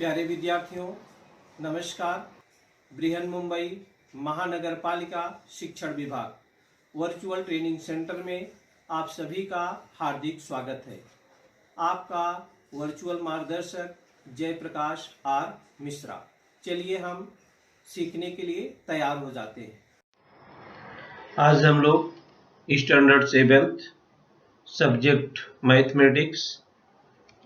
प्यारे विद्यार्थियों, नमस्कार। बृहन मुंबई महानगर पालिका शिक्षण विभाग वर्चुअल ट्रेनिंग सेंटर में आप सभी का हार्दिक स्वागत है। आपका वर्चुअल मार्गदर्शक जयप्रकाश आर मिश्रा। चलिए हम सीखने के लिए तैयार हो जाते हैं। आज हम लोग standard 7th subject mathematics,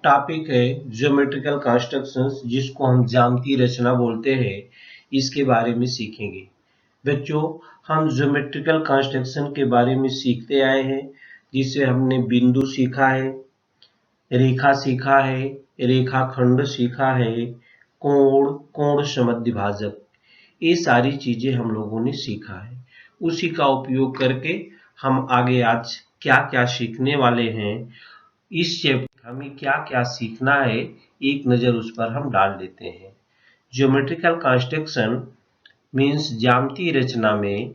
topic है ज्योमेट्रिकल कंस्ट्रक्शंस, जिसको हम ज्यामितीय रचना बोलते हैं, इसके बारे में सीखेंगे। बच्चों, हम ज्योमेट्रिकल कंस्ट्रक्शन के बारे में सीखते आए हैं, जिसे हमने बिंदु सीखा है, रेखा सीखा है, रेखाखंड सीखा है, कोण, कोण समद्विभाजक, ये सारी चीजें हम लोगों ने सीखा है। उसी का उपयोग करके हम आगे आज क्या क्या सीखने वाले हैं, इस चैप्टर हमें क्या क्या सीखना है, एक नजर उस पर हम डाल देते हैं। ज्योमेट्रिकल कंस्ट्रक्शन मीन्स ज्यामितीय रचना में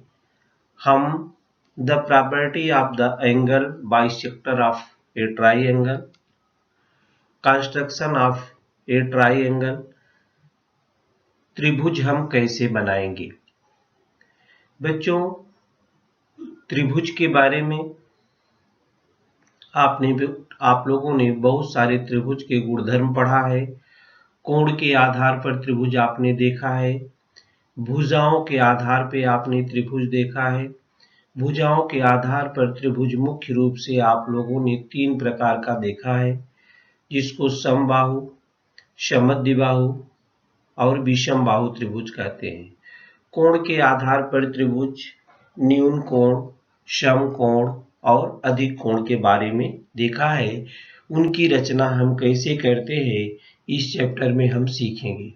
हम the property of the angle bisector of a triangle, construction of a triangle, त्रिभुज हम कैसे बनाएंगे। बच्चों, त्रिभुज के बारे में आप लोगों ने बहुत सारे त्रिभुज के गुणधर्म पढ़ा है। कोण के आधार पर त्रिभुज आपने देखा है, भुजाओं के आधार पर आपने त्रिभुज देखा है। भुजाओं के आधार पर त्रिभुज मुख्य रूप से आप लोगों ने 3 प्रकार का देखा है, जिसको समबाहु, समद्विबाहु और विषम बाहु त्रिभुज कहते हैं। कोण के आधार पर त्रिभुज न्यून कोण, समकोण और अधिक कोण के बारे में देखा है। उनकी रचना हम कैसे करते हैं, इस चैप्टर में हम सीखेंगे।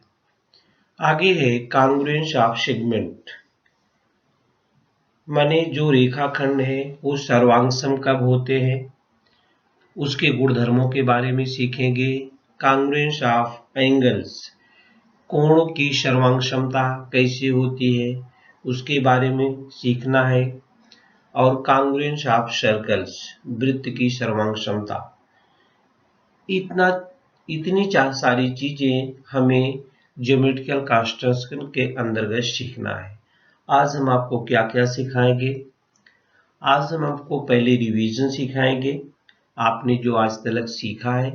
आगे है कॉन्ग्रुएंस ऑफ सेगमेंट, माने जो रेखाखंड है वो सर्वांग कब होते हैं, उसके गुणधर्मों के बारे में सीखेंगे। कॉन्ग्रुएंस ऑफ एंगल्स, कोणों की सर्वांग क्षमता कैसे होती है, उसके बारे में सीखना है। और कॉन्ग्रुएंस ऑफ सर्कल्स, वृत्त की सर्वांग क्षमता। इतनी सारी चीजें हमें ज्योमेट्रिकल कंस्ट्रक्शन के अंतर्गत सीखना है। आज हम आपको क्या क्या सिखाएंगे। आज हम आपको पहले रिवीजन सिखाएंगे, आपने जो आज तक सीखा है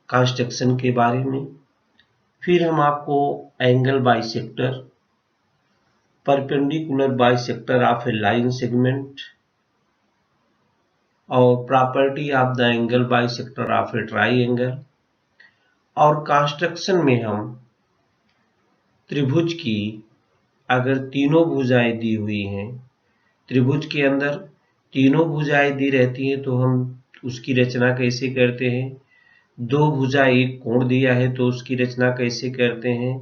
कंस्ट्रक्शन के बारे में। फिर हम आपको angle bisector, perpendicular bisector of a line segment और property of the angle bisector of a triangle, और कंस्ट्रक्शन में हम त्रिभुज की अगर तीनों भुजाएं दी हुई हैं, त्रिभुज के अंदर तीनों भुजाएं दी रहती हैं, तो हम उसकी रचना कैसे करते हैं। 2 भुजा एक कोण दिया है तो उसकी रचना कैसे करते हैं।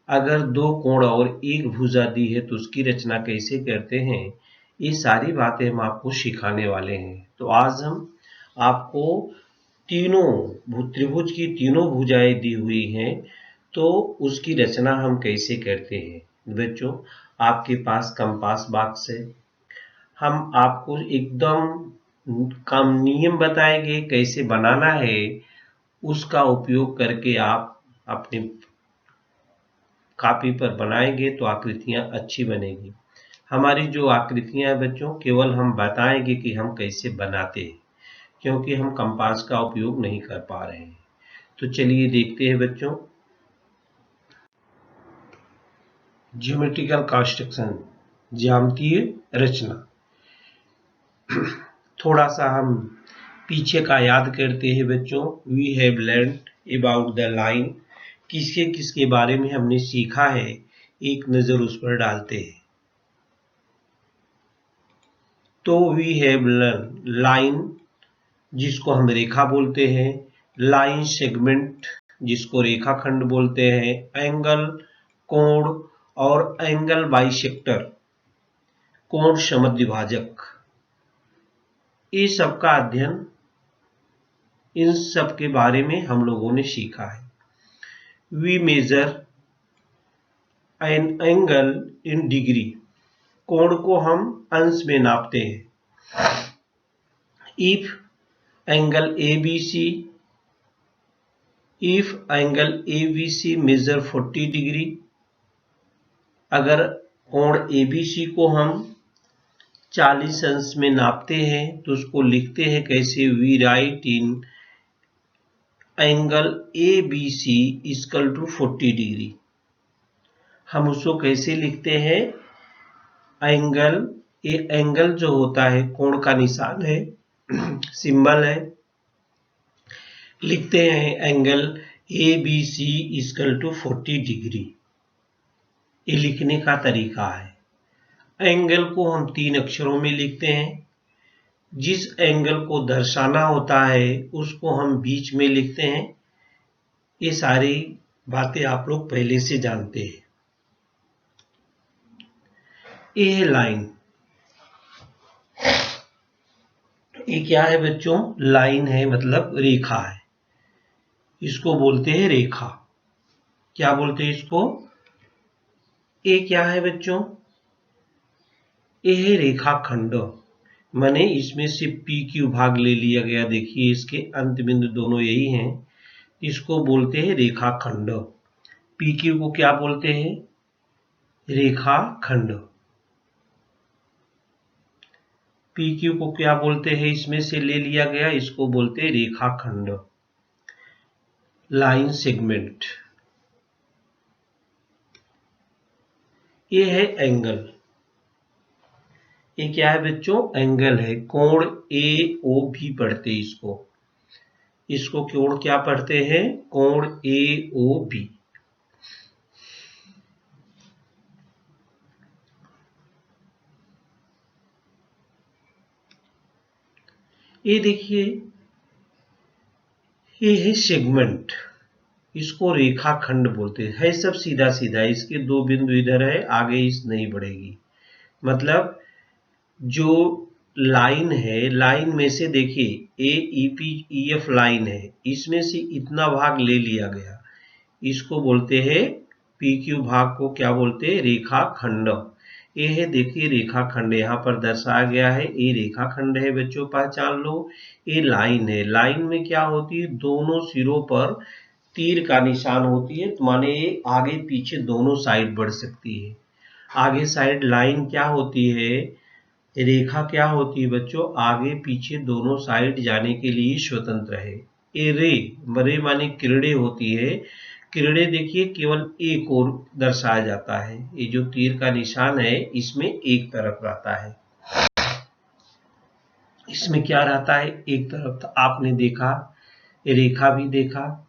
अगर 2 कोण और 1 भुजा दी है तो उसकी रचना कैसे करते हैं। ये सारी बातें हम आपको सिखाने वाले हैं। तो आज हम आपको तीनों त्रिभुज की तीनों भुजाएं दी हुई हैं, तो उसकी रचना हम कैसे करते हैं। बच्चों, आपके पास कंपास बॉक्स है, हम आपको एकदम कम नियम बताएंगे कैसे बनाना है, उसका उपयोग करके आप अपने कॉपी पर बनाएंगे तो आकृतियां अच्छी बनेगी। हमारी जो आकृतियां हैं बच्चों, केवल हम बताएंगे कि हम कैसे बनाते हैं, क्योंकि हम कंपास का उपयोग नहीं कर पा रहे हैं। तो चलिए देखते हैं बच्चों, ज्योमेट्रिकल कंस्ट्रक्शन, ज्यामितीय रचना। थोड़ा सा हम पीछे का याद करते हैं बच्चों। We have learned about the line, किसके किसके बारे में हमने सीखा है, एक नजर उस पर डालते हैं। तो वी हैव लर्न लाइन, जिसको हम रेखा बोलते हैं, लाइन सेगमेंट, जिसको रेखाखंड बोलते हैं, एंगल कोण और एंगल बाइसेक्टर, कोण समद्विभाजक। ये सब का अध्ययन, इन सब के बारे में हम लोगों ने सीखा है। We measure an angle in degree, कोण को हम अंश में नापते हैं। If angle ABC if angle ABC measure 40 degree, अगर कोण ABC को हम 40 अंश में नापते हैं तो उसको लिखते हैं कैसे, we write in angle ABC equal to 40 degree. हम उसको कैसे लिखते हैं, एंगल, ये एंगल जो होता है कोण का निशान है, सिंबल है, लिखते हैं angle ABC equal to 40 degree. ये लिखने का तरीका है। एंगल को हम 3 अक्षरों में लिखते हैं। जिस एंगल को दर्शाना होता है उसको हम बीच में लिखते हैं। ये सारी बातें आप लोग पहले से जानते हैं। ये है लाइन। ये क्या है बच्चों, लाइन है, मतलब रेखा है। इसको बोलते हैं रेखा। क्या बोलते हैं इसको, ये क्या है बच्चों, ये है रेखाखंड। माने इसमें से PQ भाग ले लिया गया। देखिए इसके अंत बिंदु दोनों यही हैं। इसको बोलते हैं रेखाखंड। PQ को क्या बोलते हैं, रेखाखंड। PQ को क्या बोलते हैं, इसमें से ले लिया गया, इसको बोलते हैं रेखाखंड, लाइन सेगमेंट। ये है एंगल। ये क्या है बच्चों, एंगल है। कोण AOB पढ़ते हैं इसको। इसको कोण क्या पढ़ते हैं, कोण AOB। ये देखिए, ये है सेगमेंट, इसको रेखाखंड बोलते हैं। है सब सीधा सीधा, इसके 2 बिंदु इधर है, आगे इस नहीं बढ़ेगी। मतलब जो लाइन है, लाइन में से देखिए AEF लाइन है, इसमें से इतना भाग ले लिया गया, इसको बोलते हैं PQ भाग को क्या बोलते हैं, रेखाखंड। ये है देखिए रेखाखंड, यहाँ पर दर्शाया गया है, ये रेखाखंड है बच्चों, पहचान लो। ये लाइन है। लाइन में क्या होती है, दोनों सिरों पर तीर का निशान होती है, तो माने ये आगे पीछे दोनों साइड बढ़ सकती है। आगे साइड लाइन क्या होती है, रेखा क्या होती है बच्चों, आगे पीछे दोनों साइड जाने के लिए स्वतंत्र है। ये रे माने किरणें होती है। किरणें देखिए केवल एक ओर दर्शाया जाता है। ये जो तीर का निशान है इसमें एक तरफ रहता है, इसमें क्या रहता है, एक तरफ। तो आपने देखा, रेखा भी देखा,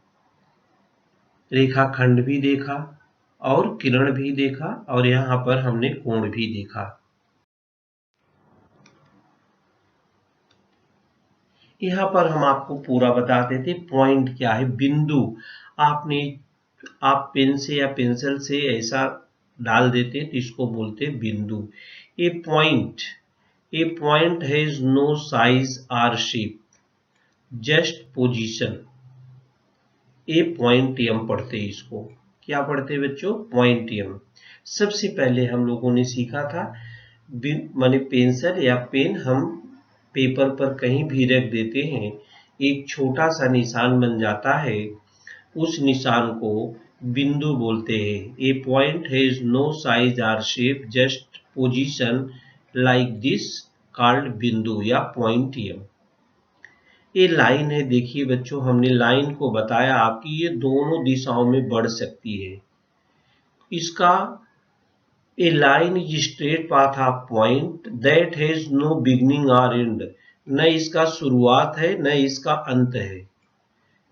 रेखाखंड भी देखा, और किरण भी देखा, और यहाँ पर हमने कोण भी देखा। यहाँ पर हम आपको पूरा बता देते, पॉइंट क्या है, बिंदु। आप पेन से या पेंसिल से ऐसा डाल देते तो इसको बोलते बिंदु। A point has no size or shape, just position. ए पॉइंटियम पढ़ते हैं इसको। क्या पढ़ते हैं बच्चों, पॉइंटियम। सबसे पहले हम लोगों ने सीखा था, माने पेंसिल या पेन हम पेपर पर कहीं भी रख देते हैं, एक छोटा सा निशान बन जाता है, उस निशान को बिंदु बोलते हैं। A point has no size or shape, just position like this, called बिंदु या पॉइंटियम। ये लाइन है। देखिए बच्चों, हमने लाइन को बताया आपकी ये दोनों दिशाओं में बढ़ सकती है। इसका A line is straight path of point that has no beginning or end। न इसका शुरुआत है न इसका अंत है,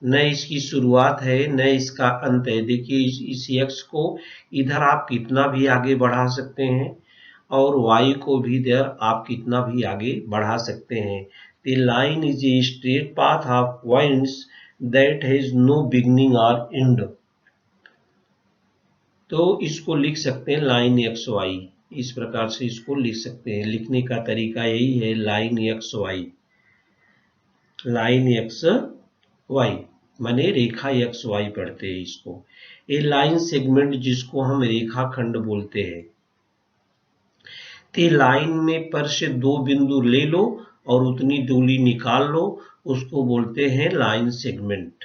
न इसकी शुरुआत है न इसका अंत है। देखिए इस x को इधर आप कितना भी आगे बढ़ा सकते हैं, और y को भी इधर आप कितना भी आगे बढ़ा सकते हैं। The line is a straight path of points that has no beginning or end। तो इसको लिख सकते हैं लाइन XY, इस प्रकार से इसको लिख सकते हैं। लिखने का तरीका यही है, लाइन XY, लाइन XY माने रेखा XY पढ़ते हैं इसको। ये लाइन सेगमेंट जिसको हम रेखाखंड बोलते हैं। तो लाइन में पर से 2 बिंदु ले लो और उतनी दूरी निकाल लो, उसको बोलते हैं line segment.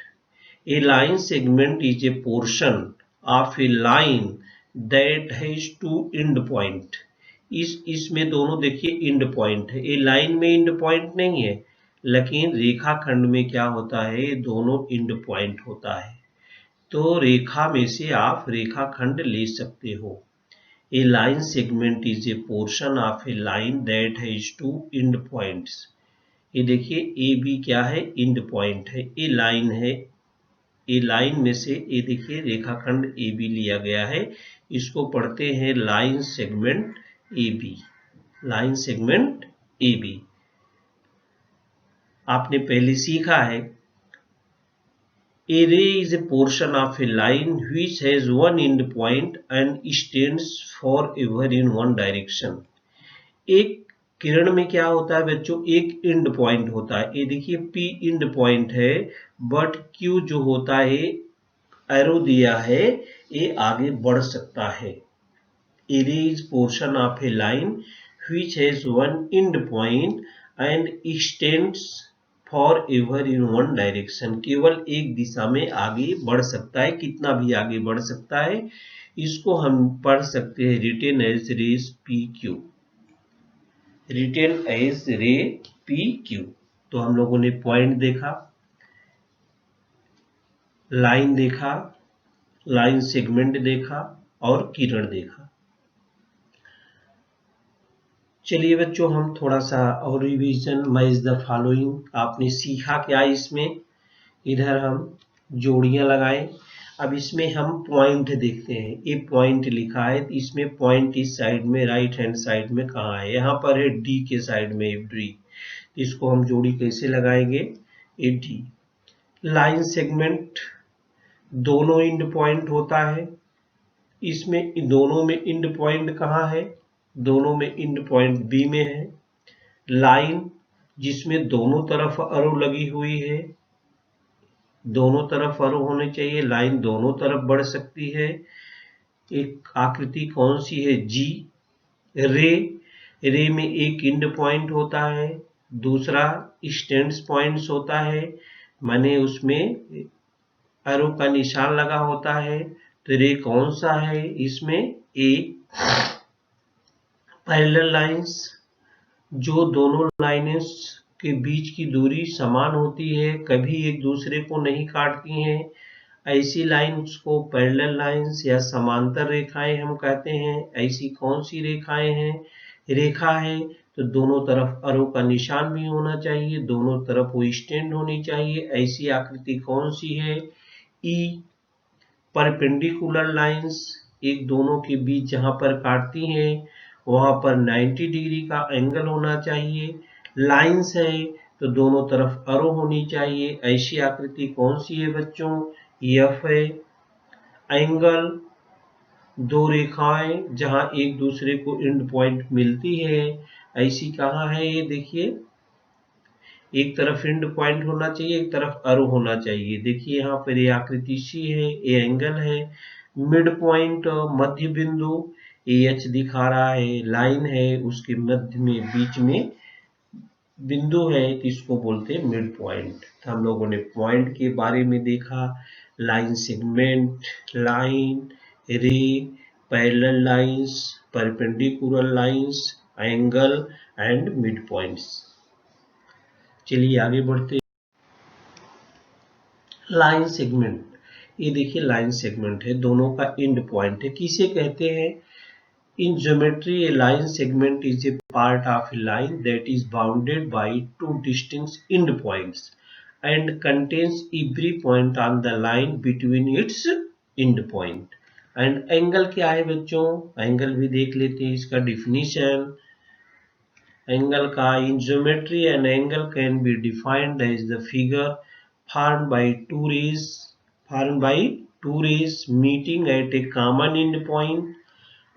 A line segment is a portion of a line that has two end point. इसमें दोनों देखिए एंड पॉइंट है, ए लाइन में एंड पॉइंट नहीं है, लेकिन रेखाखंड में क्या होता है, दोनों एंड पॉइंट होता है। तो रेखा में से आप रेखाखंड ले सकते हो। A line segment is a portion of a line that has two end points. ये देखिए ए बी क्या है, एंड पॉइंट है, ए लाइन है, ए लाइन में से ये देखिए रेखाखंड ए बी लिया गया है, इसको पढ़ते हैं line segment A B. Line segment A B आपने पहले सीखा है, a ray is a portion of a line which has one end point and stands forever in one direction. एक किरण में क्या होता है बच्चों, एक एंड पॉइंट होता है, ये देखिए पी एंड पॉइंट है, बट क्यू जो होता है एरो दिया है, ये आगे बढ़ सकता है। Array is portion of a line which has one end point and x tends for ever in one direction. केवल एक दिशा में आगे बढ़ सकता है, कितना भी आगे बढ़ सकता है। इसको हम पढ़ सकते हैं written as rays P Q, written as ray P Q. तो हम लोगों ने पॉइंट देखा, लाइन देखा, लाइन सेगमेंट देखा और किरण देखा। चलिए बच्चों हम थोड़ा सा और रिवीजन मैच द फॉलोइंग। आपने सीखा क्या इसमें, इधर हम जोड़ियां लगाएं। अब इसमें हम पॉइंट देखते हैं, ये पॉइंट लिखा है, इसमें पॉइंट इस साइड में राइट हैंड साइड में कहाँ है, यहाँ पर है डी के साइड में डी। इसको हम जोड़ी कैसे लगाएंगे, ए डी। लाइन सेगमेंट दोनों एंड पॉइंट होता है, इसमें दोनों में एंड पॉइंट कहाँ है, दोनों में एंड पॉइंट बी में है। लाइन जिसमें दोनों तरफ एरो लगी हुई है, दोनों तरफ एरो होने चाहिए, लाइन दोनों तरफ बढ़ सकती है। एक आकृति कौन सी है, जी। रे, रे में एक एंड पॉइंट होता है, दूसरा स्टैंड्स पॉइंट्स होता है, माने उसमें एरो का निशान लगा होता है। तो रे कौन सा है इसमें, ए। पैरेलल लाइंस, जो दोनों लाइन्स के बीच की दूरी समान होती है, कभी एक दूसरे को नहीं काटती हैं, ऐसी लाइंस को पैरेलल लाइंस या समांतर रेखाएं हम कहते हैं। ऐसी कौन सी रेखाएं हैं, रेखा है तो दोनों तरफ एरो का निशान भी होना चाहिए, दोनों तरफ वो स्टैंड होनी चाहिए। ऐसी आकृति कौन सी है, ई। परपेंडिकुलर लाइंस, एक दोनों के बीच जहां पर काटती हैं वहां पर 90 डिग्री का एंगल होना चाहिए। लाइंस है तो दोनों तरफ एरो होनी चाहिए। ऐसी आकृति कौन सी है बच्चों, एफ है। एंगल, दो रेखाएं जहां एक दूसरे को एंड पॉइंट मिलती है, ऐसी कहाँ है, ये देखिए एक तरफ एंड पॉइंट होना चाहिए, एक तरफ एरो होना चाहिए। देखिए यहाँ पर ये आकृति सी है, ये एंगल है। मिड पॉइंट, मध्य बिंदु, ये एच दिखा रहा है, लाइन है उसके मध्य में बीच में बिंदु है, तो इसको बोलते हैं मिड पॉइंट। तो हम लोगों ने पॉइंट के बारे में देखा, लाइन सेगमेंट, लाइन, रे, parallel lines, perpendicular lines, angle and mid points. चलिए आगे बढ़ते। लाइन सेगमेंट, ये देखिए लाइन सेगमेंट है, दोनों का एंड पॉइंट है। किसे कहते हैं, in geometry a line segment is a part of a line that is bounded by two distinct end points and contains every point on the line between its end point। And angle क्या है बच्चों, angle भी देख लेते हैं इसका definition. Angle का, in geometry an angle can be defined as the figure formed by two rays meeting at a common end point.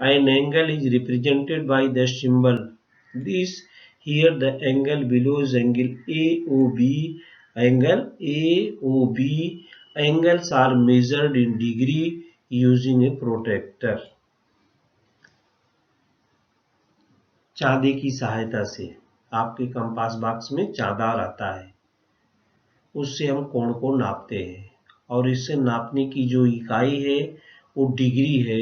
An angle is represented by the symbol this. Here the angle below is angle AOB. Angle AOB angles are measured in degree using a protractor. Chande की सहायता से, आपके compass box में चांदा आता है, उससे हम कोण को नापते हैं। और इसे नापने की जो इकाई है वो डिग्री है,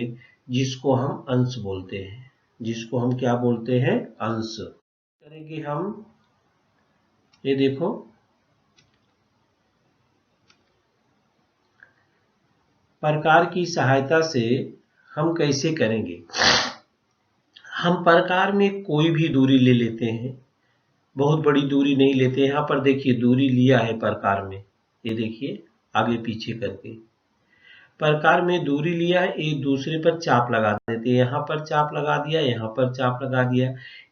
जिसको हम अंश बोलते हैं, जिसको हम क्या बोलते हैं, अंश। करेंगे हम, ये देखो प्रकार की सहायता से हम कैसे करेंगे। हम प्रकार में कोई भी दूरी ले लेते हैं, बहुत बड़ी दूरी नहीं लेते। यहाँ पर देखिए दूरी लिया है प्रकार में, ये देखिए आगे पीछे करके प्रकार में दूरी लिया है, एक दूसरे पर चाप लगा देते हैं। यहाँ पर चाप लगा दिया, यहाँ पर चाप लगा दिया।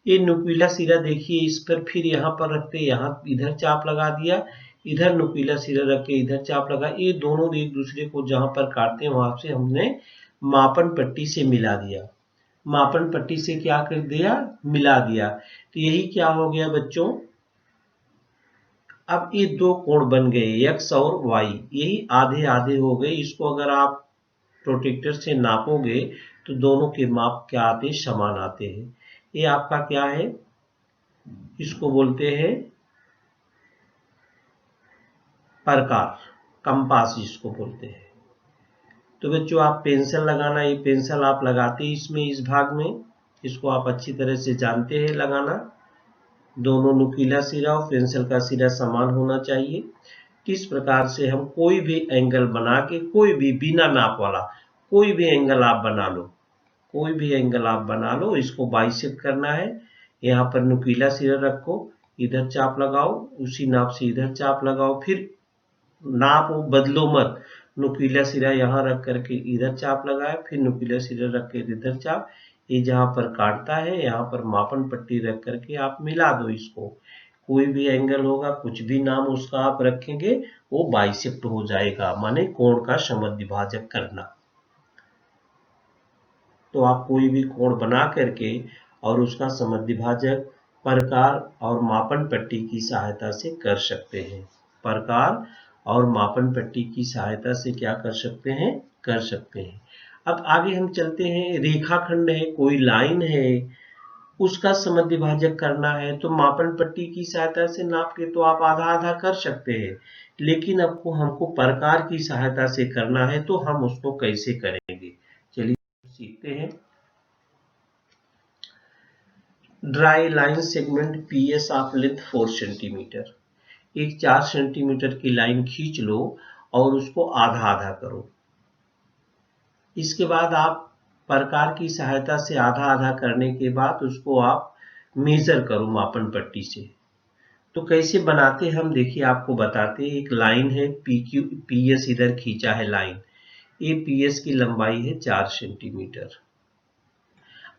ये नुकीला सिरा देखिए, इस पर फिर यहाँ पर रखते, यहाँ इधर चाप लगा दिया, इधर नुकीला सिरा रख के इधर चाप लगा। ये दोनों एक दूसरे को जहाँ पर काटते हैं वहां से हमने मापन पट्टी से मिला दिया। मापन पट्टी से क्या कर दिया, मिला दिया। तो यही क्या हो गया बच्चों, अब ये दो कोण बन गए, x और y, यही आधे आधे हो गए। इसको अगर आप प्रोटेक्टर से नापोगे तो दोनों के माप क्या आते हैं, समान आते हैं। ये आपका क्या है, इसको बोलते हैं प्रकार, कंपास जिसको बोलते हैं। तो बच्चों आप पेंसिल लगाना, ये पेंसिल आप लगाते हैं इसमें, इस भाग में, इसको आप अच्छी तरह से जानते हैं लगाना। दोनों नुकीला सिरा और पेंसिल का सिरा समान होना चाहिए। किस प्रकार से हम कोई भी एंगल बना के, कोई भी बिना नाप वाला कोई भी एंगल आप बना लो, कोई भी एंगल आप बना लो, इसको बाइसेक्ट करना है। यहाँ पर नुकीला सिरा रखो, इधर चाप लगाओ, उसी नाप से इधर चाप लगाओ, फिर नाप बदलो मत, नुकीला सिरा यहाँ रख करके इधर चाप लगाया, फिर नुकीला सिरा रख के इधर चाप। ये जहाँ पर काटता है यहाँ पर मापन पट्टी रख करके आप मिला दो इसको। कोई भी एंगल होगा, कुछ भी नाम उसका आप रखेंगे, वो बाइसेक्ट हो जाएगा, माने कोण का समद्विभाजक करना। तो आप कोई भी कोण बना करके और उसका समद्विभाजक प्रकार और मापन पट्टी की सहायता से कर सकते हैं। प्रकार और मापन पट्टी की सहायता से क्या कर सकते हैं, कर सकते हैं। अब आगे हम चलते हैं, रेखाखंड है, कोई लाइन है, उसका समद्विभाजक करना है, तो मापन पट्टी की सहायता से नाप के तो आप आधा आधा कर सकते हैं, लेकिन आपको हमको प्रकार की सहायता से करना है, तो हम उसको कैसे करेंगे, चलिए सीखते हैं। Dry line segment PS of length 4 centimetre, एक 4 सेंटीमीटर की लाइन खींच लो और उसको आधा आधा करो। इसके बाद आप प्रकार की सहायता से आधा आधा करने के बाद उसको आप मेजर करो मापन पट्टी से। तो कैसे बनाते हैं हम, देखिए आपको बताते हैं। एक लाइन है पीएस इधर खींचा है लाइन, ये पीएस की लंबाई है 4 सेंटीमीटर।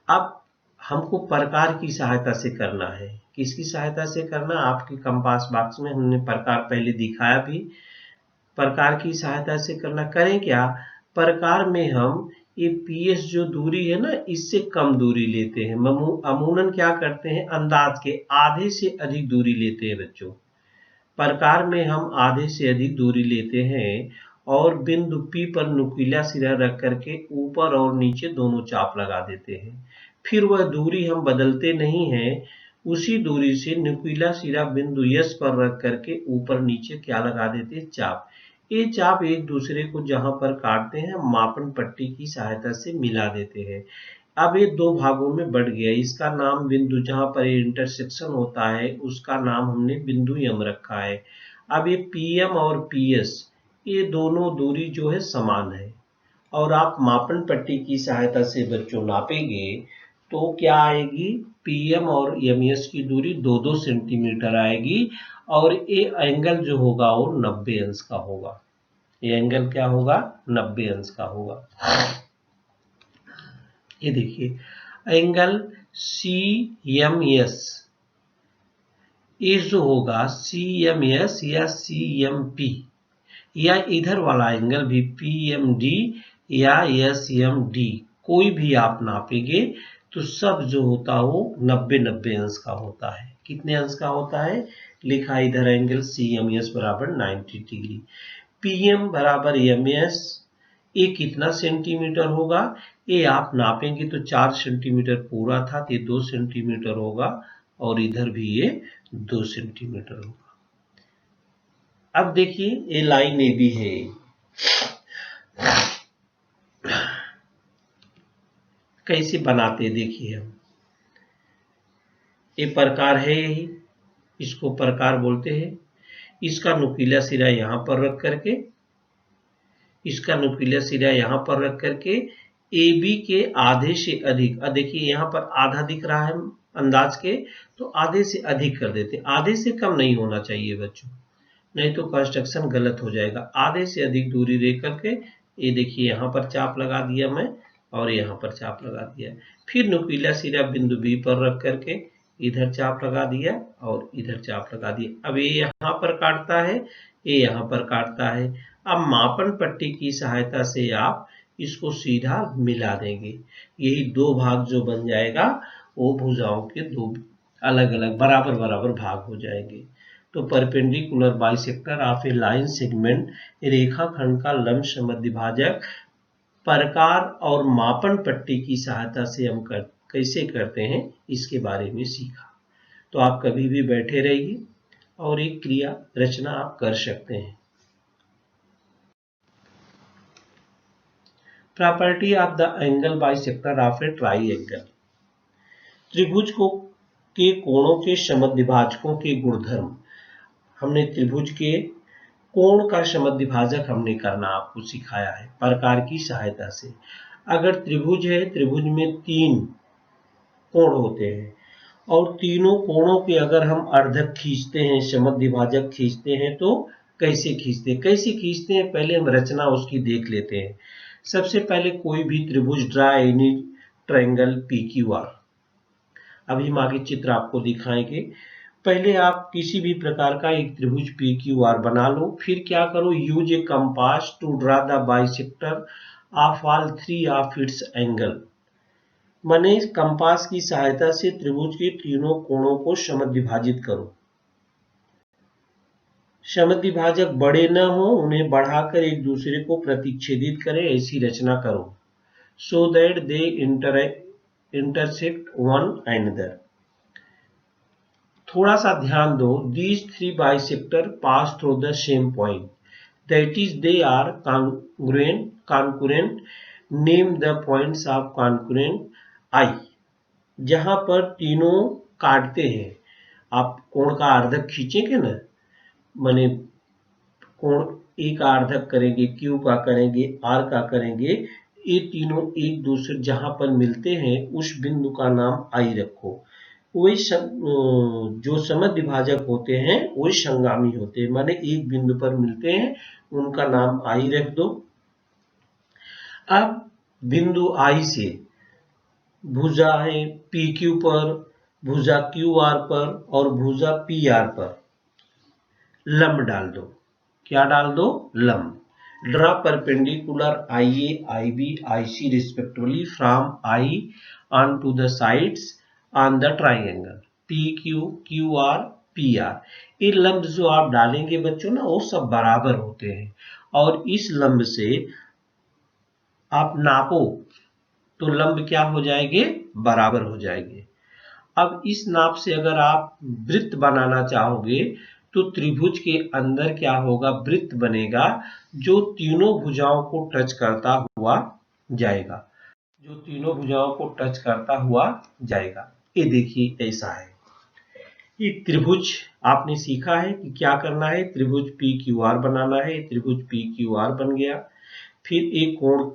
अब हमको प्रकार की सहायता से करना है, किसकी सहायता से करना, आपके कंपास बॉक्स में हमने प्रकार पहले दिखाया भी। प्रकार की सहायता से करना, करें क्या, प्रकार में हम ये पीएस जो दूरी है ना, इससे कम दूरी लेते हैं। अमूमन क्या करते हैं, अंदाज के आधे से अधिक दूरी लेते हैं बच्चों। प्रकार में हम आधे से अधिक दूरी लेते हैं और बिंदु P पर नुकीला सिरा रख करके ऊपर और नीचे दोनों चाप लगा देते हैं। फिर वह दूरी हम बदलते नहीं हैं, उसी दूरी से नुकीला सिरा बिंदु S पर रख करके ऊपर नीचे क्या लगा देते हैं, चाप। ये चाप एक दूसरे को जहां पर काटते हैं मापन पट्टी की सहायता से मिला देते हैं। अब ये दो भागों में बढ़ गया, इसका नाम बिंदु जहां पर ये इंटरसेक्शन होता है उसका नाम हमने बिंदु M रखा है। अब ये PM और PS ये दोनों दूरी जो है समान है, और आप मापन पट्टी की सहायता से बच्चों नापेंगे तो क्या आएगी, PM और MS की दूरी 2-2 सेंटीमीटर आएगी, और ये एंगल जो होगा वो 90 अंश का होगा। ये एंगल क्या होगा, 90 अंश का होगा। ये देखिए एंगल CMS, ये जो होगा CMS या CMP, या इधर वाला एंगल भी PMD या SMD, कोई भी आप नापेंगे तो सब जो होता है वो 90-90 अंश का होता है। कितने अंश का होता है, लिखा इधर एंगल CMS बराबर 90 डिग्री। PM बराबर MS, ये कितना सेंटीमीटर होगा, ये आप नापेंगे तो 4 सेंटीमीटर पूरा था, तो ये 2 सेंटीमीटर होगा, और इधर भी ये 2 सेंटीमीटर होगा। अब देखिए ये लाइन AB है, कैसे बनाते देखिए हम। ये प्रकार है, यही इसको प्रकार बोलते हैं। इसका नुकीला सिरा यहां पर रख करके, इसका नुकीला सिरा यहां पर रख करके ए बी के आधे से अधिक, देखिए यहां पर आधा दिख रहा है अंदाज के, तो आधे से अधिक कर देते। आधे से कम नहीं होना चाहिए बच्चों, नहीं तो कंस्ट्रक्शन गलत हो जाएगा। आधे से अधिक दूरी रह करके ये देखिए यहाँ पर चाप लगा दिया मैं और यहाँ पर चाप लगा दिया। फिर नुकीला सिरा बिंदु बी पर रख करके इधर चाप लगा दिया और इधर चाप लगा दिया। अब ये यहाँ पर काटता है, ये यहाँ पर काटता है। अब मापन पट्टी की सहायता से आप इसको सीधा मिला देंगे। यही दो भाग जो बन जाएगा वो भुजाओं के दो अलग अलग बराबर बराबर भाग हो जाएंगे। तो perpendicular bisector of a line segment, रेखाखंड का लंब समद्विभाजक प्रकार और मापन पट्टी की सहायता से हम कैसे करते हैं इसके बारे में सीखा। तो आप कभी भी बैठे रहिए और एक क्रिया रचना आप कर सकते हैं। Property of the angle bisector of A triangle. त्रिभुज को के कोणों के समद्विभाजकों के गुणधर्म। हमने त्रिभुज के कोण का समद्विभाजक हमने करना आपको सिखाया है प्रकार की सहायता से। अगर त्रिभुज है, त्रिभुज में 3 कोण होते हैं और तीनों कोणों के अगर हम अर्धक खींचते हैं, समद्विभाजक खींचते हैं, तो कैसे खींचते हैं पहले हम रचना उसकी देख लेते हैं। सबसे पहले कोई भी त्रिभुज ड्रा एनी ट्रायंगल PQR। अभी हम आगे चित्र आपको दिखाएंगे। पहले आप किसी भी प्रकार का एक त्रिभुज PQR बना लो, फिर क्या करो, use a compass to draw the bisector of all 3 of its angle. माने कंपास की सहायता से त्रिभुज के तीनों कोणों को समद्विभाजित करो। समद्विभाजक बड़े न हो, उन्हें बढ़ाकर एक दूसरे को प्रतिच्छेदित करें, ऐसी रचना करो। So that they intersect one another. थोड़ा सा ध्यान दो, these 3 bisector pass through the same point, that is they are concurrent, name the points of concurrent I। जहां पर तीनों काटते हैं, आप कोण का अर्धक खींचेंगे ना, माने कोण ए का अर्धक करेंगे, Q का करेंगे, R का करेंगे, ये तीनों एक दूसरे जहां पर मिलते हैं उस बिंदु का नाम I रखो। वही जो समद्विभाजक होते हैं वही संगामी होते हैं, माने एक बिंदु पर मिलते हैं, उनका नाम I रख दो। अब बिंदु I से भुजा है PQ पर, भुजा QR पर और भुजा PR पर लंब डाल दो। क्या डाल दो? लंब। Draw perpendicular IA, IB, IC respectively from I on to the sides on the triangle PQ, QR, PR। ये लंब जो आप डालेंगे बच्चों ना, वो सब बराबर होते हैं और इस लंब से आप नापो तो लंब क्या हो जाएंगे? बराबर हो जाएंगे। अब इस नाप से अगर आप वृत्त बनाना चाहोगे तो त्रिभुज के अंदर क्या होगा? वृत्त बनेगा जो तीनों भुजाओं को टच करता हुआ जाएगा, जो तीनों भुजाओं को टच करता हुआ जाएगा। ये देखिए ऐसा है। ये त्रिभुज आपने सीखा है कि क्या करना है, त्रिभुज PQR बनाना है। त्रिभुज PQR बन गया, फिर एक कोण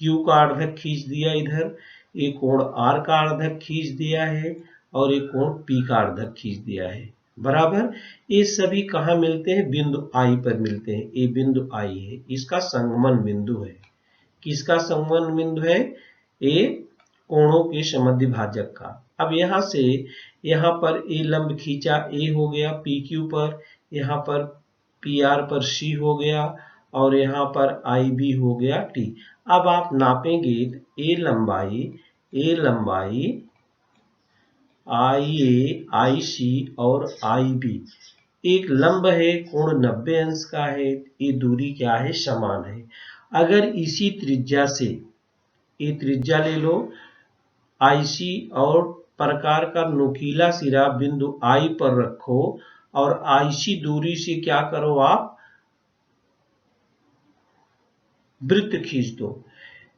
Q का अर्धक खींच दिया इधर, एक कोण R का अर्धक खींच दिया है और एक कोण P का अर्धक खींच दिया है, बराबर। ये सभी कहाँ मिलते हैं? बिंदु I पर मिलते हैं। ये बिंदु I है, इसका संगमन बिंदु है। किसका संगमन बिंदु है? ये कोणों के समद्विभाजक का। अब यहाँ से यहाँ पर ए लंब खींचा, ए हो गया PQ पर, यहाँ पर PR पर C हो गया और यहाँ पर IB हो गया T। अब आप नापेंगे ए लंबाई IA, IC और IB एक लंब है, कोण 90 अंश का है, ये दूरी क्या है? समान है। अगर इसी त्रिज्या से ये त्रिज्या ले लो IC और प्रकार का नुकीला सिरा बिंदु I पर रखो और IC दूरी से क्या करो आप? वृत्त खींच दो,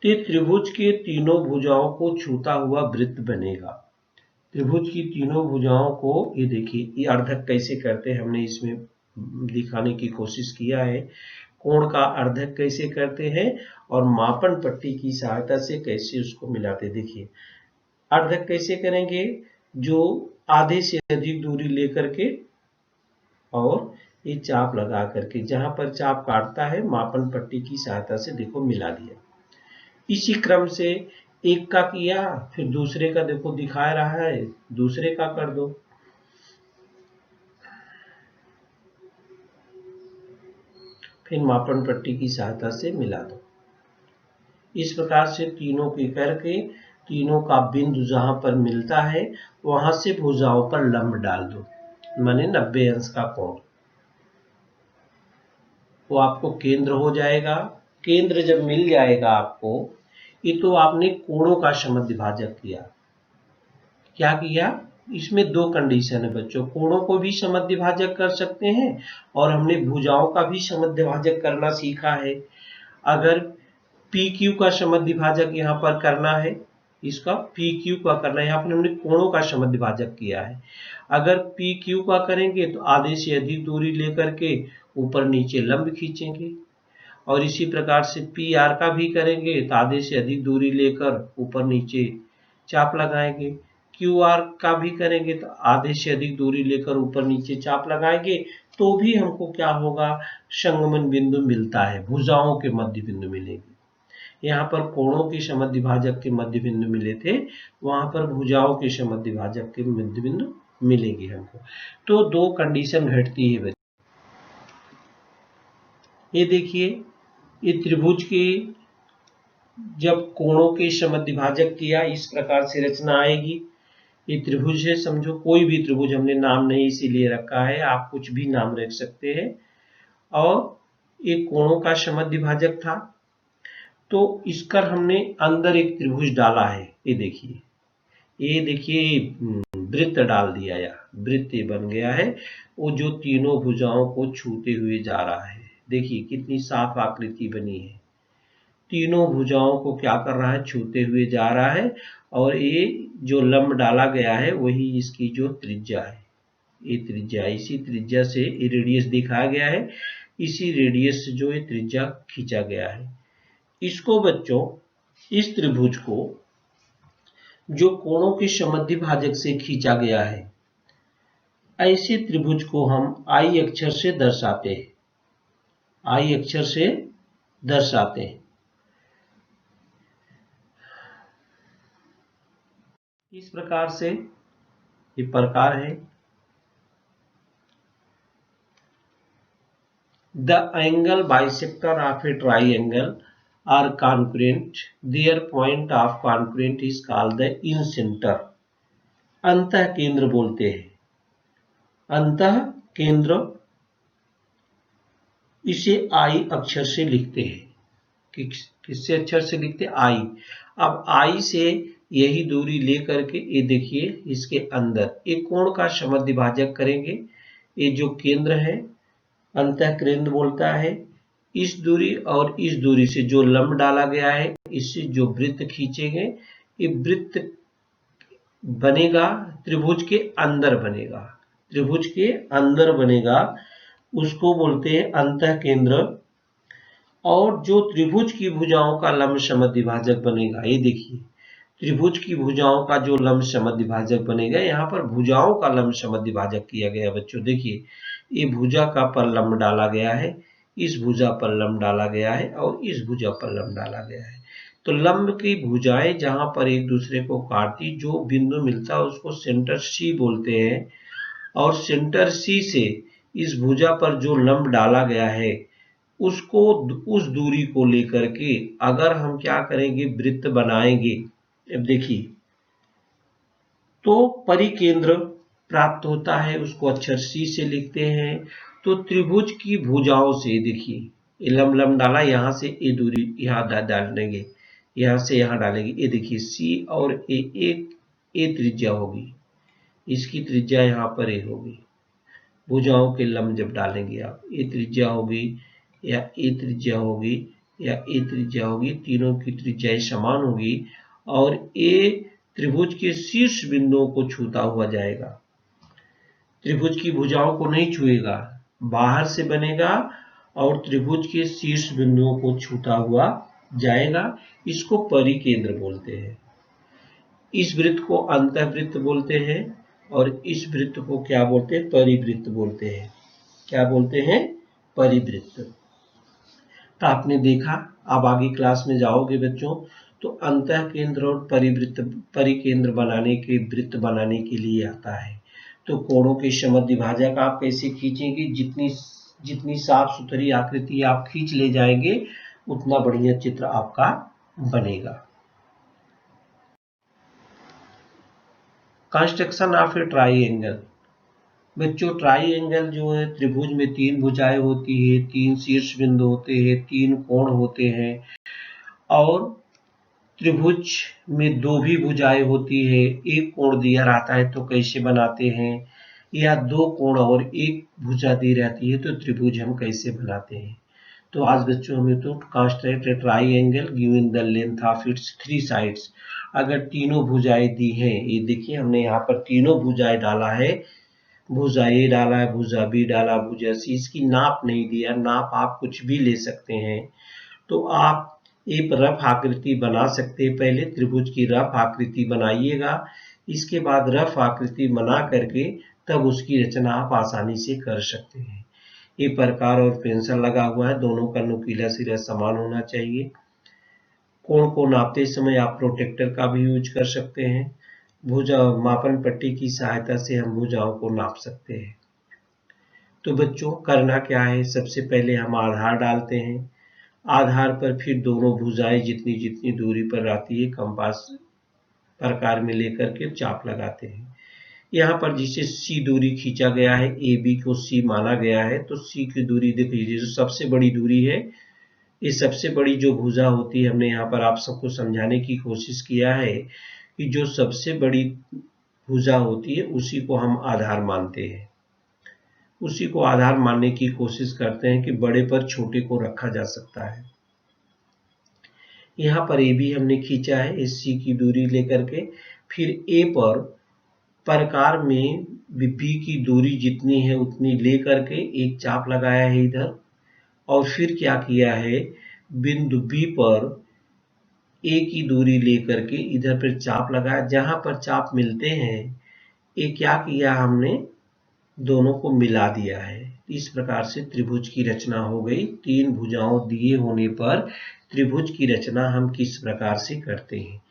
तो ये त्रिभुज के तीनों भुजाओं को छूता हुआ वृत्त बनेगा। त्रिभुज की तीनों भुजाओं को, ये देखिए ये अर्धक कैसे करते हैं, हमने इसमें दिखाने की कोशिश किया है। कोण का अर्धक कैसे करते हैं और मापन पट्टी की सहायता से कैसे उसको मिलाते। देखिए अर्धक कैसे करेंगे, जो आधे से अधिक दूरी लेकर के और ये चाप लगा करके, जहां पर चाप काटता है मापन पट्टी की सहायता से देखो मिला दिया। इसी क्रम से एक का किया, फिर दूसरे का देखो दिखा रहा है, दूसरे का कर दो। फिर मापन पट्टी की सहायता से मिला दो। इस प्रकार से तीनों की करके तीनों का बिंदु जहां पर मिलता है वहां से भुजाओं पर लंब डाल दो, माने 90 अंश का कोण। वो आपको केंद्र हो जाएगा। केंद्र जब मिल जाएगा आपको, ये तो आपने कोणों का समद्विभाजक किया। क्या किया, इसमें दो कंडीशन है बच्चों, कोणों को भी समद्विभाजक कर सकते हैं और हमने भुजाओं का भी समद्विभाजक करना सीखा है। अगर पी क्यू का समद्विभाजक यहाँ पर करना है, इसका पी क्यू का करना है, यहाँ पर हमने कोणों का समद्विभाजक किया है। अगर पी क्यू का करेंगे तो आधे से अधिक दूरी लेकर के ऊपर नीचे लंब खींचेंगे, और इसी प्रकार से पी आर का भी करेंगे तो आधे से अधिक दूरी लेकर ऊपर नीचे चाप लगाएंगे। क्यू आर का भी करेंगे तो आधे से अधिक दूरी लेकर ऊपर नीचे चाप लगाएंगे, तो भी हमको क्या होगा, संगमन बिंदु मिलता है, भुजाओं के मध्य बिंदु मिलेगी। यहाँ पर कोणों के समद्विभाजक के मध्य बिंदु मिले थे, वहां पर भुजाओं के समद्विभाजक के मध्य बिंदु मिलेगी हमको। तो दो कंडीशन घटती है बच्चे। ये देखिए, ये त्रिभुज के जब कोणों के समद्विभाजक किया, इस प्रकार से रचना आएगी। ये त्रिभुज है, समझो कोई भी त्रिभुज, हमने नाम नहीं इसीलिए रखा है, आप कुछ भी नाम रख सकते हैं। और ये कोणों का समद्विभाजक था, तो इसका हमने अंदर एक त्रिभुज डाला है। ये देखिए वृत्त डाल दिया, या वृत्त बन गया है, वो जो तीनों भुजाओं को छूते हुए जा रहा है। देखिए कितनी साफ आकृति बनी है, तीनों भुजाओं को क्या कर रहा है, छूते हुए जा रहा है। और ये जो लंब डाला गया है वही इसकी जो त्रिज्या है, ये त्रिज्या, इसी त्रिज्या से ये रेडियस दिखाया गया है, इसी रेडियस से जो ये त्रिज्या खींचा गया है। इसको बच्चों, इस त्रिभुज को जो कोणों के समद्विभाजक से खींचा गया है, ऐसे त्रिभुज को हम आई अक्षर से दर्शाते हैं, आई अक्षर से दर्शाते हैं। इस प्रकार से ये प्रकार है। The angle bisector of a triangle are congruent. Their point of congruent is called the incenter. अंतः केंद्र बोलते हैं, अंतः केंद्र, इसे आई अक्षर से लिखते हैं। किससे अक्षर से लिखते हैं, आई। अब आई से यही दूरी लेकर के ये देखिए इसके अंदर एक कोण का समद्विभाजक करेंगे। ये जो केंद्र है, अंतः केंद्र बोलता है, इस दूरी और इस दूरी से जो लंब डाला गया है, इससे जो वृत्त खींचेंगे, ये वृत्त बनेगा, त्रिभुज के अंदर बनेगा, त्रिभुज के अंदर बनेगा, उसको बोलते हैं अंतः केंद्र। और जो त्रिभुज की भुजाओं का लंब समद्विभाजक बनेगा, ये देखिए त्रिभुज की भुजाओं का जो लंब समद्विभाजक बनेगा, यहाँ पर भुजाओं का लंब समद्विभाजक किया गया बच्चों। देखिए ये भुजा का पर लंब डाला गया है, इस भुजा पर लंब डाला गया है और इस भुजा पर लंब डाला गया है। तो लंब की भुजाएं जहां पर एक दूसरे को काटती, जो बिंदु मिलता है उसको सेंटर सी बोलते हैं। और सेंटर सी से इस भुजा पर जो लंब डाला गया है, उसको, उस दूरी को लेकर के अगर हम क्या करेंगे, वृत्त बनाएंगे। अब देखिए, तो परिकेंद्र प्राप्त होता है, उसको अक्षर सी से लिखते हैं। तो त्रिभुज की भुजाओं से देखिए लंब लंब डाला, यहाँ से ये दूरी यहाँ डालेंगे, यहाँ से यहाँ डालेंगे, ये देखिए सी और एक त्रिज्या होगी, इसकी त्रिज्या यहाँ पर ए होगी। भुजाओं के लंब जब डालेंगे आप, ये त्रिज्या होगी या ये त्रिज्या होगी, या ए त्रिज्या होगी, तीनों की त्रिज्याएं समान होगी और ए त्रिभुज के शीर्ष बिंदुओं को छूता हुआ जाएगा। त्रिभुज की भुजाओं को नहीं छुएगा, बाहर से बनेगा और त्रिभुज के शीर्ष बिंदुओं को छूता हुआ जाएगा। इसको परिकेंद्र बोलते हैं। इस वृत्त को अंतःवृत्त बोलते हैं और इस वृत्त को क्या बोलते हैं? परिवृत्त बोलते हैं। क्या बोलते हैं? परिवृत्त। तो आपने देखा, अब आगे क्लास में जाओगे बच्चों तो अंतः केंद्र और परिवृत्त परिकेंद्र बनाने के वृत्त बनाने के लिए आता है। तो कोणों के समद्विभाजक आप कैसे खींचेंगे? जितनी साफ सुथरी आकृति आप खींच ले जाएंगे उतना बढ़िया चित्र आपका बनेगा। Construction of a triangle. बच्चों ट्राइंगल जो है, त्रिभुज में 3 भुजाएं होती है, 3 शीर्ष बिंदु होते हैं, 3 कोण होते हैं और त्रिभुज में 2 भी भुजाएं होती है। एक कोण दिया रहता है तो कैसे बनाते हैं, या 2 कोण और एक भुजा दी रहती है तो त्रिभुज हम कैसे बनाते हैं। तो आज बच्चों हमें तो construct a triangle given the length of its 3 sides. अगर तीनों भुजाएं दी हैं, ये देखिए हमने यहाँ पर तीनों भुजाएं डाला है, भुजा ए डाला है, भुजा बी डाला, भुजा सी। इसकी नाप नहीं दिया, नाप आप कुछ भी ले सकते हैं। तो आप एक रफ आकृति बना सकते हैं। पहले त्रिभुज की रफ आकृति बनाइएगा, इसके बाद रफ आकृति बना करके तब उसकी रचना आप आसानी से कर सकते हैं। ये प्रकार और पेंसिल लगा हुआ है, दोनों का नुकीला सिरा समान होना चाहिए। कोण को नापते समय आप प्रोटेक्टर का भी यूज कर सकते हैं। भुजा मापन पट्टी की सहायता से हम भुजाओं को नाप सकते हैं। तो बच्चों करना क्या है, सबसे पहले हम आधार डालते हैं। आधार पर फिर दोनों भुजाएं जितनी जितनी दूरी पर रहती है कंपास प्रकार में लेकर के चाप लगाते हैं। यहाँ पर जिसे सी दूरी खींचा गया है, ए बी को सी माना गया है, तो सी की दूरी देखिए जो सबसे बड़ी दूरी है, ये सबसे बड़ी जो भुजा होती है, हमने यहाँ पर आप सबको समझाने की कोशिश किया है कि जो सबसे बड़ी भुजा होती है उसी को हम आधार मानते हैं। उसी को आधार मानने की कोशिश करते हैं कि बड़े पर छोटे को रखा जा सकता है। यहाँ पर ए भी हमने खींचा है, इस सी की दूरी लेकर के, फिर ए पर प्रकार में बी की दूरी जितनी है उतनी लेकर के एक चाप लगाया है इधर, और फिर क्या किया है, बिंदु बी पर ए की दूरी लेकर के इधर पर चाप लगाया। जहां पर चाप मिलते हैं ये क्या किया हमने, दोनों को मिला दिया है। इस प्रकार से त्रिभुज की रचना हो गई। 3 भुजाओं दिए होने पर त्रिभुज की रचना हम किस प्रकार से करते हैं,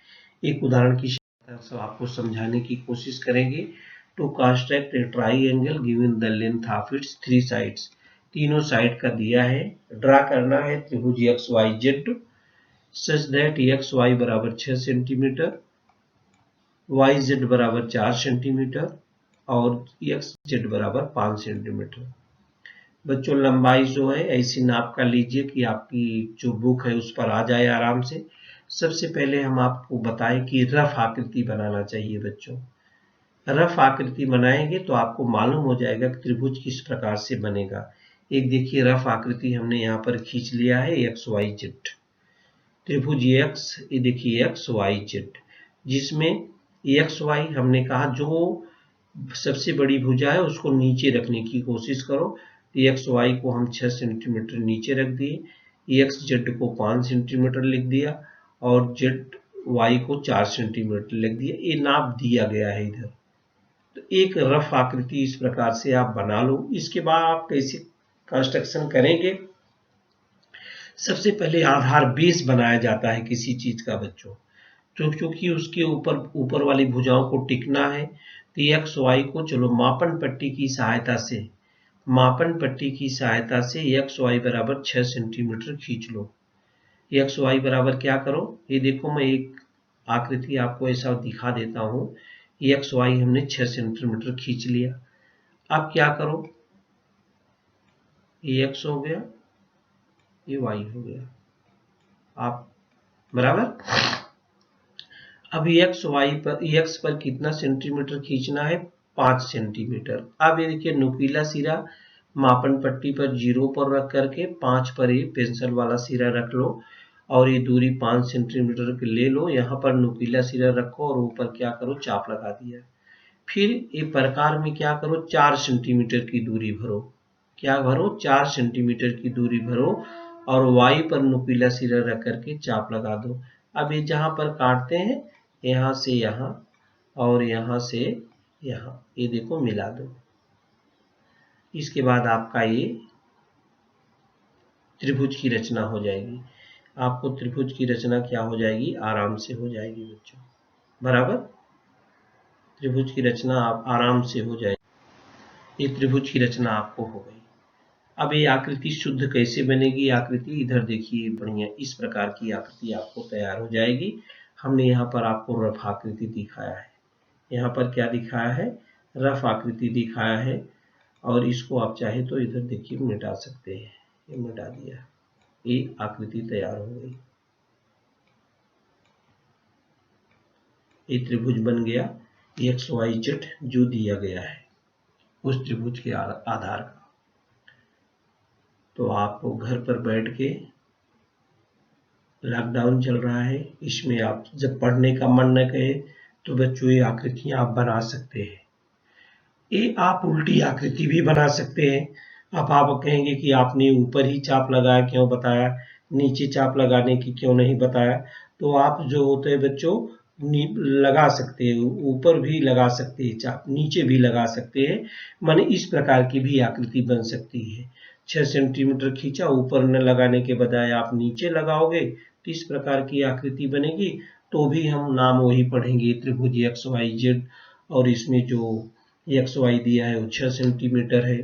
एक उदाहरण की सहायता से आपको समझाने की कोशिश करेंगे। To construct a triangle given the length of its 3 sides. तीनों साइड का दिया है, ड्रा करना है त्रिभुज X Y Z such that X Y बराबर 6 सेंटीमीटर, वाई जेड बराबर 4 सेंटीमीटर और एक्स जेड बराबर 5 सेंटीमीटर। बच्चों लंबाई जो है ऐसी नाप का लीजिए कि आपकी जो बुक है उस पर आ जाए आराम से। सबसे पहले हम आपको बताएं कि रफ आकृति बनाना चाहिए। बच्चों रफ आकृति बनाएंगे तो आपको मालूम हो जाएगा कि त्रिभुज किस प्रकार से बनेगा। एक देखिए रफ आकृति हमने यहाँ पर खींच लिया है, एक्स वाई जेड त्रिभुज एक्स, ये देखिए एक्स वाई जेड, जिसमें एक्स वाई हमने कहा जो सबसे बड़ी भुजा है उसको नीचे रखने की कोशिश करो। एक्स वाई को हम 6 सेंटीमीटर नीचे रख दिए, एक्स जेड को 5 सेंटीमीटर लिख दिया और जेड वाई को 4 सेंटीमीटर लिख दिया। ये नाप दिया गया है इधर। तो एक रफ आकृति इस प्रकार से आप बना लो। इसके बाद आप कैसे कंस्ट्रक्शन करेंगे, सबसे पहले आधार बेस बनाया जाता है किसी चीज का बच्चों, तो क्योंकि उसके ऊपर वाली भुजाओं को टिकना है तो एक्स वाई को चलो मापन पट्टी की सहायता से एक्स वाई बराबर 6 सेंटीमीटर खींच लो। एक्स वाई बराबर क्या करो, ये देखो मैं एक आकृति आपको ऐसा दिखा देता हूं। एक्स वाई हमने 6 सेंटीमीटर खींच लिया। अब क्या करो, ये एक्स हो गया, ये वाई हो गया, आप बराबर। अब एक्स पर कितना सेंटीमीटर खींचना है, 5 सेंटीमीटर। अब ये देखिए नुकीला सिरा मापन पट्टी पर 0 पर रख करके 5 पर ये पेंसिल वाला सिरा रख लो और ये दूरी 5 सेंटीमीटर की ले लो। यहाँ पर नुकीला सिरा रखो और ऊपर क्या करो, चाप लगा दिया। फिर ये प्रकार में क्या करो, 4 सेंटीमीटर की दूरी भरो। क्या भरो, 4 सेंटीमीटर की दूरी भरो और वाई पर नुकीला सिरा रख करके चाप लगा दो। अब ये जहां पर काटते हैं, यहाँ से यहाँ और यहाँ से यहाँ, ये देखो मिला दो। इसके बाद आपका ये त्रिभुज की रचना हो जाएगी। आपको त्रिभुज की रचना क्या हो जाएगी, आराम से हो जाएगी बच्चों, बराबर। त्रिभुज की रचना आप आराम से हो जाएगी। ये त्रिभुज की रचना आपको हो गई। अब ये आकृति शुद्ध कैसे बनेगी, आकृति इधर देखिए, बढ़िया इस प्रकार की आकृति आपको तैयार हो जाएगी। हमने यहाँ पर आपको रफ आकृति दिखाया है, यहाँ पर क्या दिखाया है, रफ आकृति दिखाया है। और इसको आप चाहे तो इधर देखिए मिटा सकते हैं, ये मिटा दिया, ये आकृति तैयार हो गई। ये त्रिभुज बन गया, एक्स वाई जेड जो दिया गया है उस त्रिभुज के आधार का। तो आपको घर पर बैठ के, लॉकडाउन चल रहा है, इसमें आप जब पढ़ने का मन न कहे तो बच्चों ये आकृतियां आप बना सकते हैं। ये आप उल्टी आकृति भी बना सकते हैं। अब आप कहेंगे कि आपने ऊपर ही चाप लगाया क्यों बताया, नीचे चाप लगाने की क्यों नहीं बताया। तो आप जो होते हैं बच्चों लगा सकते हैं, ऊपर भी लगा सकते हैं चाप, नीचे भी लगा सकते हैं। माने इस प्रकार की भी आकृति बन सकती है। 6 सेंटीमीटर खींचा, ऊपर न लगाने के बजाय आप नीचे लगाओगे तो इस प्रकार की आकृति बनेगी। तो भी हम नाम वही पढ़ेंगे, त्रिभुज एक्स वाई जेड। और इसमें जो एक्स वाई दिया है वो 6 सेंटीमीटर है,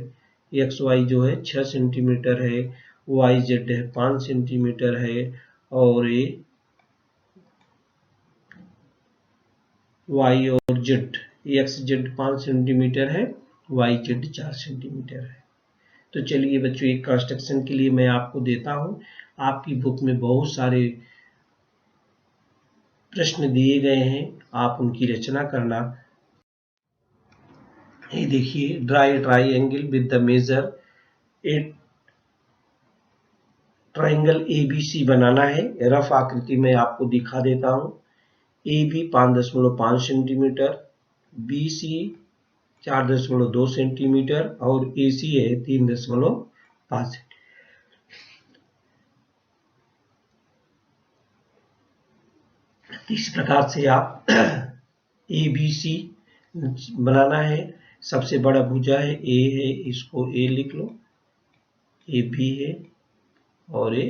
एक्स वाई जो है 6 सेंटीमीटर है, वाई जेड है 5 सेंटीमीटर है, और ये वाई और जेड, एक्स जेड 5 सेंटीमीटर है, वाई जेड 4 सेंटीमीटर है। तो चलिए बच्चों, एक कंस्ट्रक्शन के लिए मैं आपको देता हूँ। आपकी बुक में बहुत सारे प्रश्न दिए गए हैं, आप उनकी रचना करना। ये देखिए, draw triangle with the measure a triangle ABC बनाना है। रफ आकृति में आपको दिखा देता हूँ। AB 5.5 सेंटीमीटर, BC 4.2 सेंटीमीटर और AC है 3.5 सेंटीमीटर। इस प्रकार से आप ABC बनाना है। सबसे बड़ा भुजा है A है, इसको A लिख लो, ये B है और ये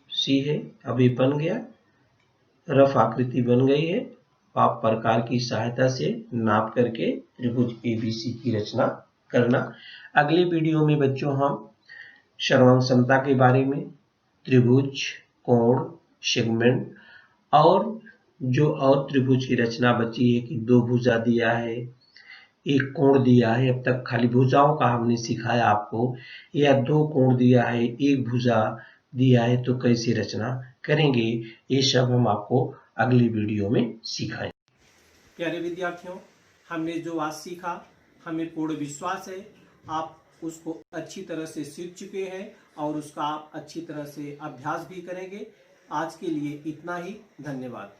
C है। अब ये बन गया, रफ आकृति बन गई है। आप प्रकार की सहायता से नाप करके त्रिभुज ABC की रचना करना। अगले वीडियो में बच्चों हम श्रवण क्षमता के बारे में, त्रिभुज, कोण, सेगमेंट और जो और त्रिभुज की रचना बची है कि 2 भुजा दिया है, एक कोण दिया है। अब तक खाली भुजाओं का हमने सिखाया आपको, या 2 कोण दिया है, एक भुजा दिया है, तो कैसे रचना करेंगे, ये सब हम आपको अगली वीडियो में सिखाएंगे। प्यारे विद्यार्थियों, हमने जो आज सीखा, हमें पूर्ण विश्वास है आप उसको अच्छी तरह से सीख चुके हैं और उसका आप अच्छी तरह से अभ्यास भी करेंगे। आज के लिए इतना ही, धन्यवाद।